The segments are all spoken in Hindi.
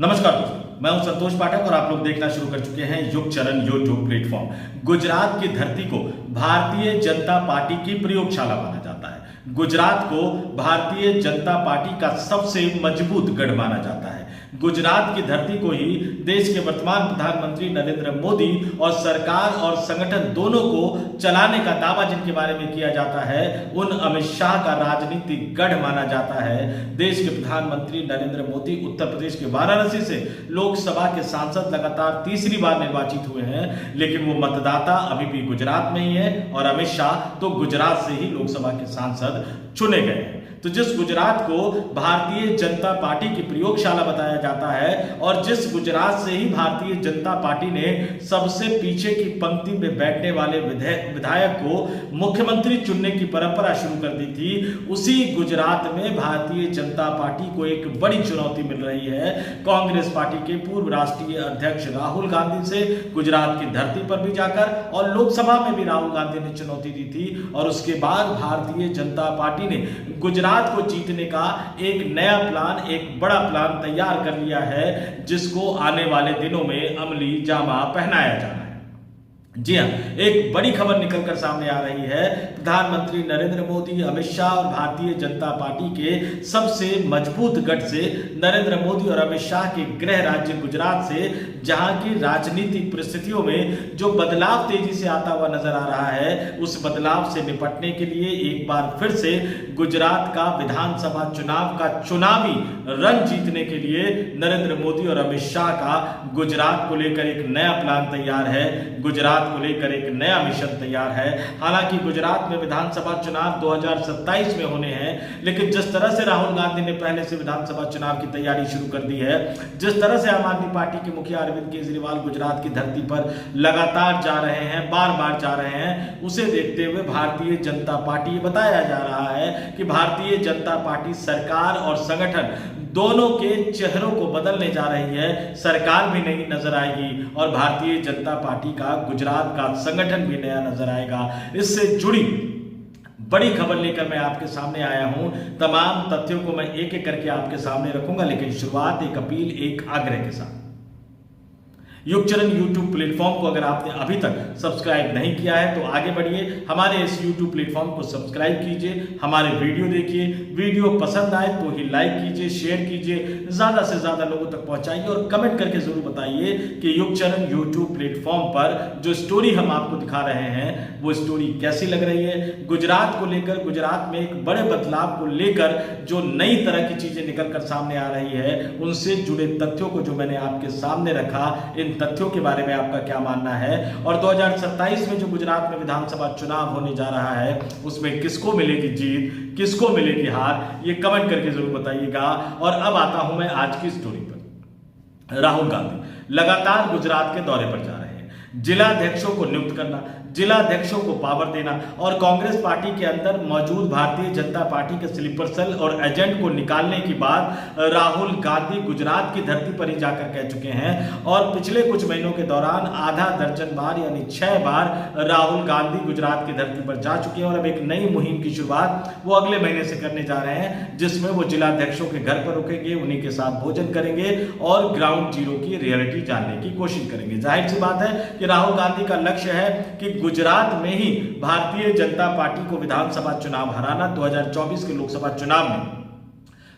नमस्कार दोस्तों, मैं हूं संतोष पाठक और आप लोग देखना शुरू कर चुके हैं युग चरण यूट्यूब प्लेटफॉर्म। गुजरात की धरती को भारतीय जनता पार्टी की प्रयोगशाला माना जाता है। गुजरात को भारतीय जनता पार्टी का सबसे मजबूत गढ़ माना जाता है। गुजरात की धरती को ही देश के वर्तमान प्रधानमंत्री नरेंद्र मोदी और सरकार और संगठन दोनों को चलाने का दावा जिनके बारे में किया जाता है, उन अमित शाह का राजनीतिक गढ़ माना जाता है। देश के प्रधानमंत्री नरेंद्र मोदी उत्तर प्रदेश के वाराणसी से लोकसभा के सांसद लगातार तीसरी बार निर्वाचित हुए हैं, लेकिन वो मतदाता अभी भी गुजरात में ही है और अमित शाह तो गुजरात से ही लोकसभा के सांसद चुने गए हैं। तो जिस गुजरात को भारतीय जनता पार्टी की प्रयोगशाला बताया जाता है और जिस गुजरात से ही भारतीय जनता पार्टी ने सबसे पीछे की पंक्ति में बैठने वाले विधायक को मुख्यमंत्री चुनने की परंपरा शुरू कर दी थी, उसी गुजरात में भारतीय जनता पार्टी को एक बड़ी चुनौती मिल रही है। कांग्रेस पार्टी के पूर्व राष्ट्रीय अध्यक्ष राहुल गांधी से गुजरात की धरती पर भी जाकर और लोकसभा में भी राहुल गांधी ने चुनौती दी थी और उसके बाद भारतीय जनता पार्टी ने गुजरात को जीतने का एक नया प्लान, एक बड़ा प्लान तैयार कर लिया है, जिसको आने वाले दिनों में अमली जामा पहनाया जाना है। जी हां, एक बड़ी खबर निकलकर सामने आ रही है। प्रधानमंत्री नरेंद्र मोदी, अमित शाह और भारतीय जनता पार्टी के सबसे मजबूत गढ़ से नरेंद्र मोदी और अमित शाह के गृह राज्य गुजरात से, जहां की राजनीतिक परिस्थितियों में जो बदलाव तेजी से आता हुआ नजर आ रहा है, उस बदलाव से निपटने के लिए एक बार फिर से गुजरात का विधानसभा चुनाव का चुनावी रंग जीतने के लिए नरेंद्र मोदी और अमित शाह का गुजरात को लेकर एक नया प्लान तैयार है। गुजरात को लेकर एक नया मिशन तैयार है। हालांकि गुजरात में विधानसभा चुनाव 2027 में होने हैं, लेकिन जिस तरह से राहुल गांधी ने पहले से विधानसभा चुनाव की तैयारी शुरू कर दी है, जिस तरह से आम आदमी पार्टी के मुखिया अरविंद केजरीवाल गुजरात की धरती पर लगातार जा रहे हैं, बार बार जा रहे हैं, उसे देखते हुए भारतीय जनता पार्टी, बताया जा रहा है कि भारतीय जनता पार्टी सरकार और संगठन दोनों के चेहरों को बदलने जा रही है। सरकार भी नई नजर आएगी और भारतीय जनता पार्टी का गुजरात का संगठन भी नया नजर आएगा। इससे जुड़ी बड़ी खबर लेकर मैं आपके सामने आया हूं। तमाम तथ्यों को मैं एक एक करके आपके सामने रखूंगा, लेकिन शुरुआत एक अपील, एक आग्रह के साथ। युग चरण यूट्यूब प्लेटफॉर्म को अगर आपने अभी तक सब्सक्राइब नहीं किया है तो आगे बढ़िए, हमारे इस यूट्यूब प्लेटफॉर्म को सब्सक्राइब कीजिए, हमारे वीडियो देखिए, वीडियो पसंद आए तो ही लाइक कीजिए, शेयर कीजिए, ज्यादा से ज्यादा लोगों तक पहुंचाइए और कमेंट करके जरूर बताइए कि युग चरण यूट्यूब प्लेटफॉर्म पर जो स्टोरी हम आपको दिखा रहे हैं वो स्टोरी कैसी लग रही है। गुजरात को लेकर, गुजरात में एक बड़े बदलाव को लेकर जो नई तरह की चीजें निकल कर सामने आ रही है, उनसे जुड़े तथ्यों को जो मैंने आपके सामने रखा, इन तथ्यों के बारे में आपका क्या मानना है और 2027 में जो गुजरात में विधानसभा चुनाव होने जा रहा है, उसमें किसको मिलेगी जीत, किसको मिलेगी हार, ये कमेंट करके जरूर बताइएगा। और अब आता हूं मैं आज की स्टोरी पर। राहुल गांधी लगातार गुजरात के दौरे पर जा रहे हैं। जिलाध्यक्षों को नियुक्त करना, जिलाध्यक्षों को पावर देना और कांग्रेस पार्टी के अंदर मौजूद भारतीय जनता पार्टी के स्लीपर सेल और एजेंट को निकालने के बाद राहुल गांधी गुजरात की धरती पर ही जाकर कह चुके हैं और पिछले कुछ महीनों के दौरान आधा दर्जन बार यानी 6 बार राहुल गांधी गुजरात की धरती पर जा चुके हैं और अब एक नई मुहिम की शुरुआत वो अगले महीने से करने जा रहे हैं, जिसमें वो जिलाध्यक्षों के घर पर रुकेंगे, उन्हीं के साथ भोजन करेंगे और ग्राउंड जीरो की रियलिटी जानने की कोशिश करेंगे। जाहिर सी बात है कि राहुल गांधी का लक्ष्य है कि गुजरात में ही भारतीय जनता पार्टी को विधानसभा चुनाव हराना। 2024 के लोकसभा चुनाव में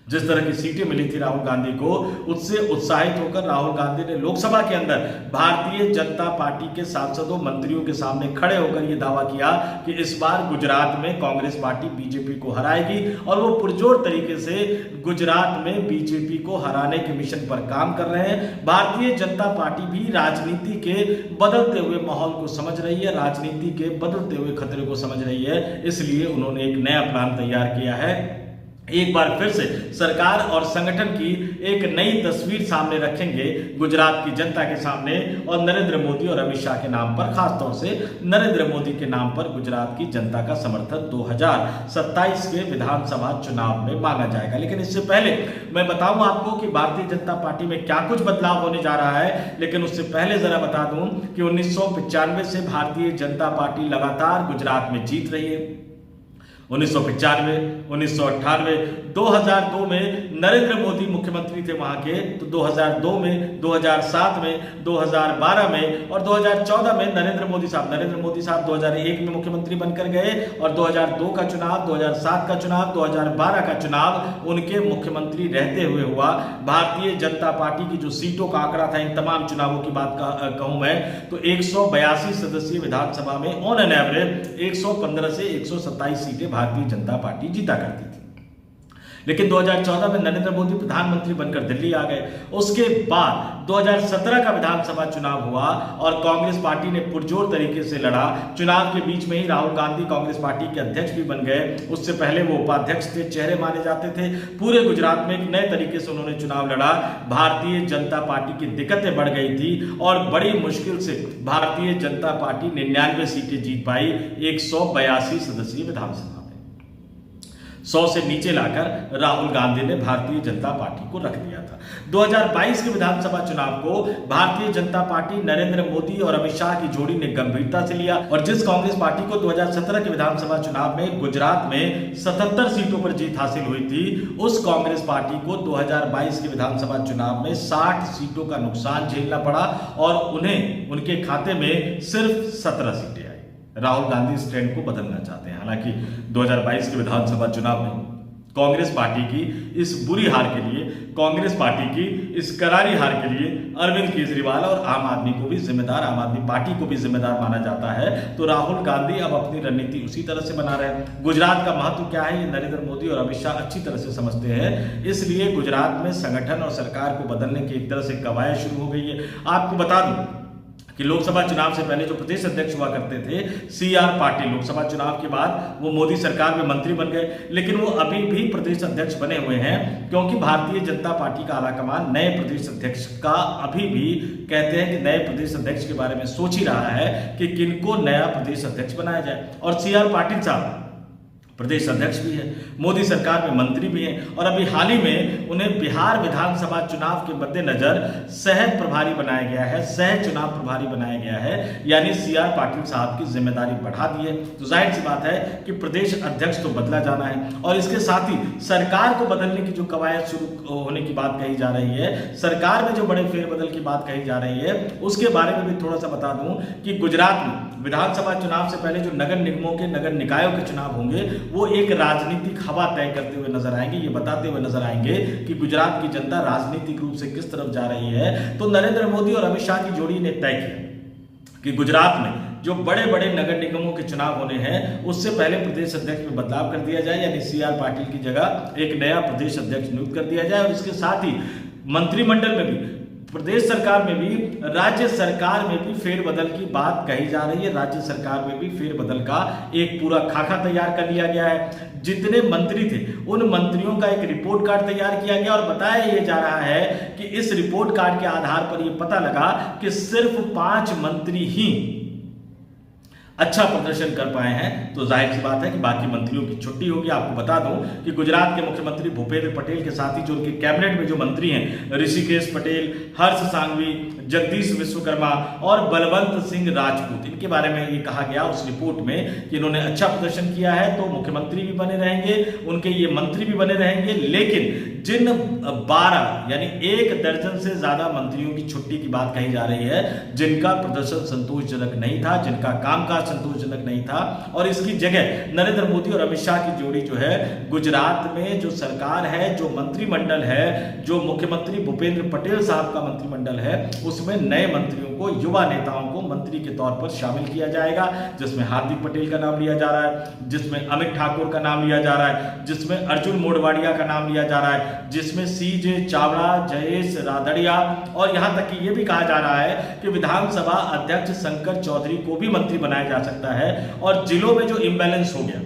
जिस तरह की सीटें मिली थी राहुल गांधी को, उससे उत्साहित होकर राहुल गांधी ने लोकसभा के अंदर भारतीय जनता पार्टी के सांसदों, मंत्रियों के सामने खड़े होकर यह दावा किया कि इस बार गुजरात में कांग्रेस पार्टी बीजेपी को हराएगी और वो पुरजोर तरीके से गुजरात में बीजेपी को हराने के मिशन पर काम कर रहे हैं। भारतीय जनता पार्टी भी राजनीति के बदलते हुए माहौल को समझ रही है, राजनीति के बदलते हुए खतरे को समझ रही है, इसलिए उन्होंने एक नया प्लान तैयार किया है। एक बार फिर से सरकार और संगठन की एक नई तस्वीर सामने रखेंगे गुजरात की जनता के सामने और नरेंद्र मोदी और अमित शाह के नाम पर, खासतौर से नरेंद्र मोदी के नाम पर गुजरात की जनता का समर्थन 2027 के विधानसभा चुनाव में मांगा जाएगा। लेकिन इससे पहले मैं बताऊं आपको कि भारतीय जनता पार्टी में क्या कुछ बदलाव होने जा रहा है, लेकिन उससे पहले जरा बता दूं कि 1995 से भारतीय जनता पार्टी लगातार गुजरात में जीत रही है 1995, 1998, 2002 में नरेंद्र मोदी मुख्यमंत्री थे वहां के, तो 2002 में, 2007 में, 2012 में और 2014 में नरेंद्र मोदी साहब 2001 में मुख्यमंत्री बनकर गए और 2002 का चुनाव, 2007 का चुनाव, 2012 का चुनाव उनके मुख्यमंत्री रहते हुए हुआ। भारतीय जनता पार्टी की जो सीटों का आंकड़ा था, इन तमाम चुनावों की बात कहूं मैं तो 182 सदस्यीय विधानसभा में ऑन एन एवरेज 115 से 127 सीटें भारतीय जनता पार्टी जीता करती थी। लेकिन 2014 में नरेंद्र मोदी प्रधानमंत्री बनकर दिल्ली आ गए। उसके बाद 2017 का विधानसभा चुनाव हुआ और कांग्रेस पार्टी ने पुरजोर तरीके से लड़ा। चुनाव के बीच में ही राहुल गांधी कांग्रेस पार्टी के अध्यक्ष भी बन गए। उससे पहले वो उपाध्यक्ष थे, चेहरे माने जाते थे। पूरे गुजरात में एक नए तरीके से उन्होंने चुनाव लड़ा। भारतीय जनता पार्टी की दिक्कतें बढ़ गई थी और बड़ी मुश्किल से भारतीय जनता पार्टी 99 सीटें जीत पाई 182 सदस्यीय विधानसभा। 100 से नीचे लाकर राहुल गांधी ने भारतीय जनता पार्टी को रख दिया था। 2022 के विधानसभा चुनाव को भारतीय जनता पार्टी नरेंद्र मोदी और अमित शाह की जोड़ी ने गंभीरता से लिया और जिस कांग्रेस पार्टी को 2017 के विधानसभा चुनाव में गुजरात में 77 सीटों पर जीत हासिल हुई थी, उस कांग्रेस पार्टी को 2022 के विधानसभा चुनाव में 60 सीटों का नुकसान झेलना पड़ा और उन्हें उनके खाते में सिर्फ 17 सीटें। राहुल गांधी इस ट्रेंड को बदलना चाहते हैं। हालांकि 2022 के विधानसभा चुनाव में कांग्रेस पार्टी की इस बुरी हार के लिए, कांग्रेस पार्टी की इस करारी हार के लिए अरविंद केजरीवाल और आम आदमी को भी जिम्मेदार, आम आदमी पार्टी को भी जिम्मेदार माना जाता है। तो राहुल गांधी अब अपनी रणनीति उसी तरह से बना रहे हैं। गुजरात का महत्व क्या है ये नरेंद्र मोदी और अमित शाह अच्छी तरह से समझते हैं, इसलिए गुजरात में संगठन और सरकार को बदलने की एक तरह से कवायद शुरू हो गई है। आपको बता दूं कि लोकसभा चुनाव से पहले जो प्रदेश अध्यक्ष हुआ करते थे CR पाटिल, लोकसभा चुनाव के बाद वो मोदी सरकार में मंत्री बन गए, लेकिन वो अभी भी प्रदेश अध्यक्ष बने हुए हैं क्योंकि भारतीय जनता पार्टी का आलाकमान नए प्रदेश अध्यक्ष का अभी भी कहते हैं कि नए प्रदेश अध्यक्ष के बारे में सोच ही रहा है कि किनको नया प्रदेश अध्यक्ष बनाया जाए। और CR पाटिल साहब प्रदेश अध्यक्ष भी है, मोदी सरकार में मंत्री भी हैं और अभी हाल ही में उन्हें बिहार विधानसभा चुनाव के मद्देनजर सह प्रभारी बनाया गया है, सह चुनाव प्रभारी बनाया गया है, यानी CR पाटिल साहब की जिम्मेदारी बढ़ा दी है। तो जाहिर सी बात है कि प्रदेश अध्यक्ष तो बदला जाना है और इसके साथ ही सरकार को बदलने की जो कवायद शुरू होने की बात कही जा रही है, सरकार में जो बड़े फेरबदल की बात कही जा रही है, उसके बारे में भी थोड़ा सा बता दूं कि गुजरात में विधानसभा चुनाव से पहले जो नगर निगमों के, नगर निकायों के चुनाव होंगे वो एक राजनीतिक हवा तय करते हुए नजर आएंगे, ये बताते हुए नजर आएंगे कि गुजरात की जनता राजनीतिक रूप से किस तरफ जा रही है। तो नरेंद्र मोदी और अमित शाह की जोड़ी ने तय किया कि गुजरात में जो बड़े बड़े नगर निगमों के चुनाव होने हैं उससे पहले प्रदेश अध्यक्ष में बदलाव कर दिया जाए, यानी CR पाटिल की जगह एक नया प्रदेश अध्यक्ष नियुक्त कर दिया जाए और इसके साथ ही मंत्रिमंडल में भी, प्रदेश सरकार में भी, राज्य सरकार में भी फेरबदल की बात कही जा रही है। राज्य सरकार में भी फेरबदल का एक पूरा खाका तैयार कर लिया गया है। जितने मंत्री थे उन मंत्रियों का एक रिपोर्ट कार्ड तैयार किया गया और बताया ये जा रहा है कि इस रिपोर्ट कार्ड के आधार पर यह पता लगा कि सिर्फ 5 मंत्री ही अच्छा प्रदर्शन कर पाए हैं। तो जाहिर सी बात है कि बाकी मंत्रियों की छुट्टी होगी। आपको बता दूं कि गुजरात के मुख्यमंत्री भूपेंद्र पटेल के साथ ही जो उनके कैबिनेट में जो मंत्री हैं, ऋषिकेश पटेल, हर्ष सांघवी, जगदीश विश्वकर्मा और बलवंत सिंह राजपूत, इनके बारे में ये कहा गया उस रिपोर्ट में कि इन्होंने अच्छा प्रदर्शन किया है तो मुख्यमंत्री भी बने रहेंगे, उनके ये मंत्री भी बने रहेंगे। लेकिन जिन 12 यानी 1 दर्जन से ज्यादा मंत्रियों की छुट्टी की बात कही जा रही है, जिनका प्रदर्शन संतोषजनक नहीं था, जिनका कामकाज संतोषजनक नहीं था, और इसकी जगह नरेंद्र मोदी और अमित शाह की जोड़ी जो है गुजरात में जो सरकार है, जो मंत्रिमंडल है, जो मुख्यमंत्री भूपेंद्र पटेल साहब का मंत्रिमंडल है, उसमें नए मंत्रियों को, युवा नेताओं को मंत्री के तौर पर शामिल किया जाएगा, जिसमें हार्दिक पटेल का नाम लिया जा रहा है, जिसमें अमित ठाकुर का नाम लिया जा रहा है, जिसमें अर्जुन मोढवाडिया का नाम लिया जा रहा है, जिसमें CJ चावड़ा, जयेश रादड़िया और यहां तक कि यह भी कहा जा रहा है कि विधानसभा अध्यक्ष शंकर चौधरी को भी मंत्री बनाया जा सकता है। और जिलों में जो इम्बैलेंस हो गया,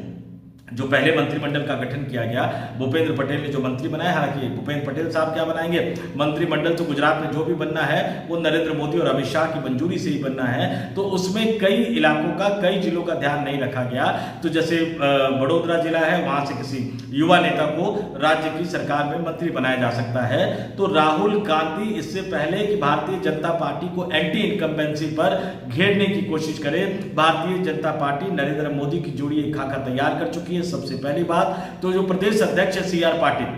जो पहले मंत्रिमंडल का गठन किया गया, भूपेंद्र पटेल ने जो मंत्री बनाया, हालांकि भूपेंद्र पटेल साहब क्या बनाएंगे, मंत्रिमंडल तो गुजरात में जो भी बनना है वो नरेंद्र मोदी और अमित शाह की मंजूरी से ही बनना है, तो उसमें कई इलाकों का, कई जिलों का ध्यान नहीं रखा गया। तो जैसे बड़ोदरा जिला है, वहां से किसी युवा नेता को राज्य की सरकार में मंत्री बनाया जा सकता है। तो राहुल गांधी इससे पहले कि भारतीय जनता पार्टी को एंटी इनकम्बेंसी पर घेरने की कोशिश करे, भारतीय जनता पार्टी नरेंद्र मोदी की जोड़ी एक खाका तैयार कर चुकी है। है। सबसे पहली बात तो जो प्रदेश अध्यक्ष है सी आर पाटिल,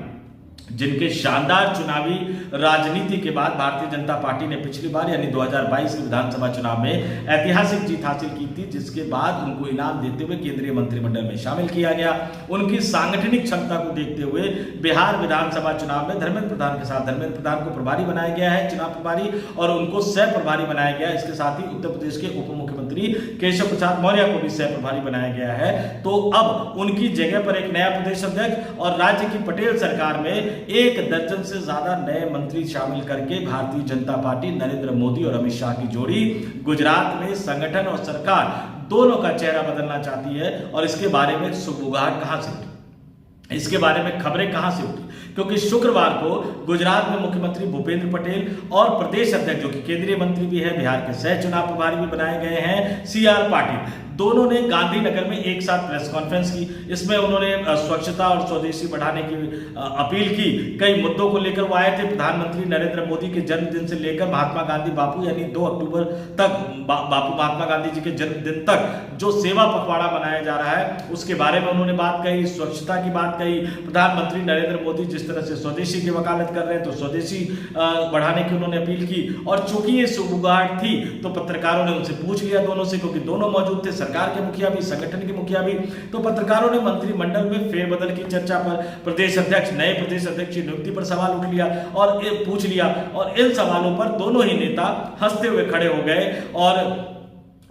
जिनके शानदार चुनावी राजनीति के बाद भारतीय जनता पार्टी ने पिछली बार यानी 2022 के विधानसभा चुनाव में ऐतिहासिक जीत हासिल की थी, जिसके बाद उनको इनाम देते हुए केंद्रीय मंत्रिमंडल में शामिल किया गया। उनकी सांगठनिक क्षमता को देखते हुए बिहार विधानसभा चुनाव में धर्मेंद्र प्रधान के साथ धर्मेंद्र प्रधान को प्रभारी बनाया गया है, चुनाव प्रभारी, और उनको सह प्रभारी बनाया गया है। इसके साथ ही उत्तर प्रदेश के उप मुख्यमंत्री केशव प्रसाद मौर्य को भी सह प्रभारी बनाया गया है। तो अब उनकी जगह पर एक नया प्रदेश अध्यक्ष और राज्य की पटेल सरकार में 1 दर्जन से ज्यादा नए मंत्री शामिल करके भारतीय जनता पार्टी नरेंद्र मोदी और अमित शाह की जोड़ी गुजरात में संगठन और सरकार दोनों का चेहरा बदलना चाहती है। और इसके बारे में सुगबुगाहट कहां से उठी, इसके बारे में खबरें कहां से उठी, क्योंकि शुक्रवार को गुजरात में मुख्यमंत्री भूपेंद्र पटेल और प्रदेश अध्यक्ष जो कि केंद्रीय मंत्री भी है, बिहार के सह चुनाव प्रभारी भी बनाए गए हैं सी आर पाटिल, दोनों ने गांधीनगर में एक साथ प्रेस कॉन्फ्रेंस की। इसमें उन्होंने स्वच्छता और स्वदेशी बढ़ाने की अपील की। कई मुद्दों को लेकर वो आए थे। प्रधानमंत्री नरेंद्र मोदी के जन्मदिन से लेकर महात्मा गांधी बापू यानी 2 अक्टूबर तक बापू महात्मा गांधी जी के जन्मदिन तक जो सेवा पखवाड़ा मनाया जा रहा है उसके बारे में उन्होंने बात कही, स्वच्छता की बात कही। प्रधानमंत्री नरेंद्र मोदी जिस तरह से स्वदेशी की वकालत कर रहे हैं तो स्वदेशी बढ़ाने की उन्होंने अपील की। और चूंकि ये सुगबुगाहट थी तो पत्रकारों ने उनसे पूछ लिया, दोनों से, क्योंकि दोनों मौजूद थे, सरकार के मुखिया भी, संगठन के मुखिया भी। तो पत्रकारों ने मंत्रिमंडल में फेरबदल की चर्चा पर, प्रदेश अध्यक्ष, नए प्रदेश अध्यक्ष की नियुक्ति पर सवाल उठ लिया और पूछ लिया। और इन सवालों पर दोनों ही नेता हंसते हुए खड़े हो गए और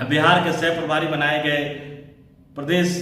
बिहार के सह प्रभारी बनाए गए प्रदेश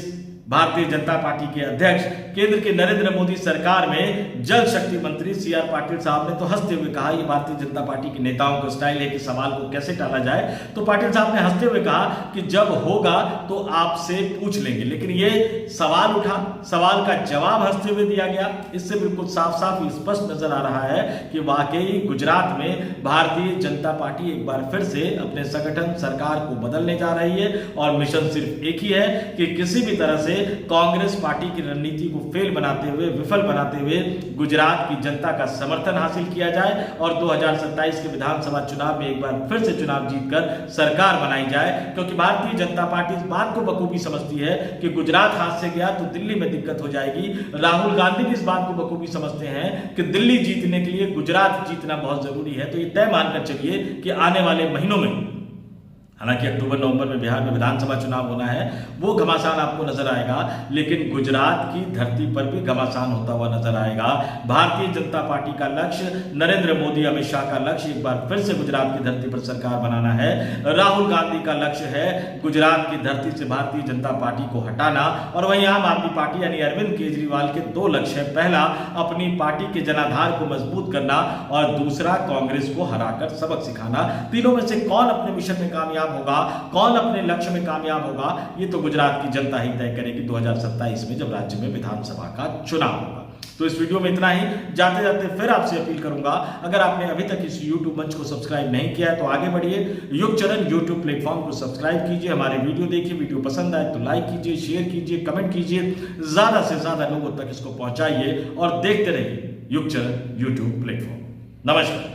भारतीय जनता पार्टी के अध्यक्ष, केंद्र के नरेंद्र मोदी सरकार में जल शक्ति मंत्री सी आर पाटिल साहब ने तो हंसते हुए कहा, ये भारतीय जनता पार्टी के नेताओं का स्टाइल है कि सवाल को कैसे टाला जाए। तो पाटिल साहब ने हंसते हुए कहा कि जब होगा तो आपसे पूछ लेंगे। लेकिन ये सवाल उठा, सवाल का जवाब हंसते हुए दिया गया। इससे बिल्कुल साफ साफ स्पष्ट नजर आ रहा है कि वाकई गुजरात में भारतीय जनता पार्टी एक बार फिर से अपने संगठन, सरकार को बदलने जा रही है। और मिशन सिर्फ एक ही है कि किसी भी तरह से कांग्रेस पार्टी की रणनीति को फेल बनाते हुए, विफल बनाते हुए गुजरात की जनता का समर्थन हासिल किया जाए और 2027 के विधानसभा चुनाव में एक बार फिर से चुनाव जीतकर सरकार बनाई जाए। क्योंकि भारतीय जनता पार्टी इस बात को बखूबी समझती है कि गुजरात हाथ से गया तो दिल्ली में दिक्कत हो जाएगी। राहुल गांधी भी इस बात को बखूबी समझते हैं कि दिल्ली जीतने के लिए गुजरात जीतना बहुत जरूरी है। तो ये तय मानकर चलिए कि आने वाले महीनों में, हालांकि अक्टूबर नवंबर में बिहार में विधानसभा चुनाव होना है, वो घमासान आपको नजर आएगा, लेकिन गुजरात की धरती पर भी घमासान होता हुआ नजर आएगा। भारतीय जनता पार्टी का लक्ष्य, नरेंद्र मोदी अमित शाह का लक्ष्य एक बार फिर से गुजरात की धरती पर सरकार बनाना है। राहुल गांधी का लक्ष्य है गुजरात की धरती से भारतीय जनता पार्टी को हटाना। और वहीं आम आदमी पार्टी यानी अरविंद केजरीवाल के 2 लक्ष्य है। पहला, अपनी पार्टी के जनाधार को मजबूत करना और दूसरा, कांग्रेस को हराकर सबक सिखाना। तीनों में से कौन अपने मिशन में कामयाब होगा, कौन अपने लक्ष्य में कामयाब होगा, ये तो गुजरात की जनता ही तय करेगी 2027 में जब राज्य में विधानसभा का चुनाव होगा। तो इस वीडियो में इतना ही। जाते जाते फिर आपसे अपील करूंगा, अगर आपने अभी तक इस YouTube मंच को सब्सक्राइब नहीं किया है तो आगे बढ़िए, युग चरण YouTube प्लेटफॉर्म को सब्सक्राइब कीजिए, हमारे वीडियो देखिए, वीडियो पसंद आए तो लाइक कीजिए, शेयर कीजिए, कमेंट कीजिए, ज्यादा से ज्यादा लोगों तक इसको पहुंचाइए और देखते रहिए युग चरण YouTube प्लेटफॉर्म। नमस्कार।